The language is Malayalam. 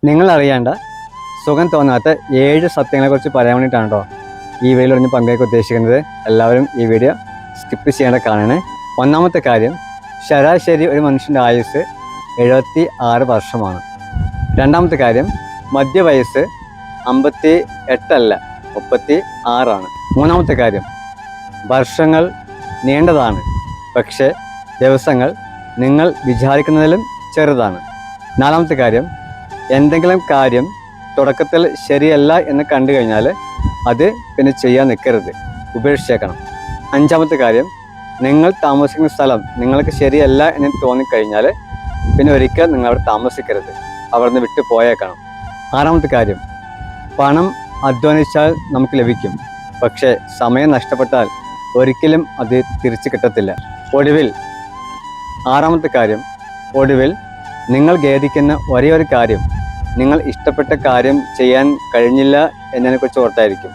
നിങ്ങൾ അറിയേണ്ട സുഖം തോന്നാത്ത 7 സത്യങ്ങളെക്കുറിച്ച് പറയാൻ വേണ്ടിയിട്ടാണ് കേട്ടോ ഈ വീഡിയോയിൽ പറഞ്ഞ് പങ്കുവയ്ക്കാൻ ഉദ്ദേശിക്കുന്നത്. എല്ലാവരും ഈ വീഡിയോ സ്കിപ്പ് ചെയ്യേണ്ട കാണണേ. ഒന്നാമത്തെ കാര്യം, ശരാശരി ഒരു മനുഷ്യൻ്റെ ആയുസ് 76 വർഷമാണ്. രണ്ടാമത്തെ കാര്യം, മധ്യവയസ്സ് 58 അല്ല 36 ആണ്. മൂന്നാമത്തെ കാര്യം, വർഷങ്ങൾ നീണ്ടതാണ്, പക്ഷേ ദിവസങ്ങൾ നിങ്ങൾ വിചാരിക്കുന്നതിലും ചെറുതാണ്. നാലാമത്തെ കാര്യം, എന്തെങ്കിലും കാര്യം തുടക്കത്തിൽ ശരിയല്ല എന്ന് കണ്ടു കഴിഞ്ഞാൽ അത് പിന്നെ ചെയ്യാൻ നിൽക്കരുത്, ഉപേക്ഷിച്ചേക്കണം. അഞ്ചാമത്തെ കാര്യം, നിങ്ങൾ താമസിക്കുന്ന സ്ഥലം നിങ്ങൾക്ക് ശരിയല്ല എന്ന് തോന്നിക്കഴിഞ്ഞാൽ പിന്നെ ഒരിക്കൽ നിങ്ങൾ അവിടെ താമസിക്കരുത്, അവിടെ നിന്ന് വിട്ടു പോയേക്കണം. ആറാമത്തെ കാര്യം, പണം അധ്വാനിച്ചാൽ നമുക്ക് ലഭിക്കും, പക്ഷേ സമയം നഷ്ടപ്പെട്ടാൽ ഒരിക്കലും അത് തിരിച്ചു കിട്ടത്തില്ല. ആറാമത്തെ കാര്യം, ഒടുവിൽ നിങ്ങൾ ഖേദിക്കുന്ന ഒരേ ഒരു കാര്യം നിങ്ങൾ ഇഷ്ടപ്പെട്ട കാര്യം ചെയ്യാൻ കഴിഞ്ഞില്ല എന്നതിനെക്കുറിച്ച് ഓർത്തായിരിക്കും.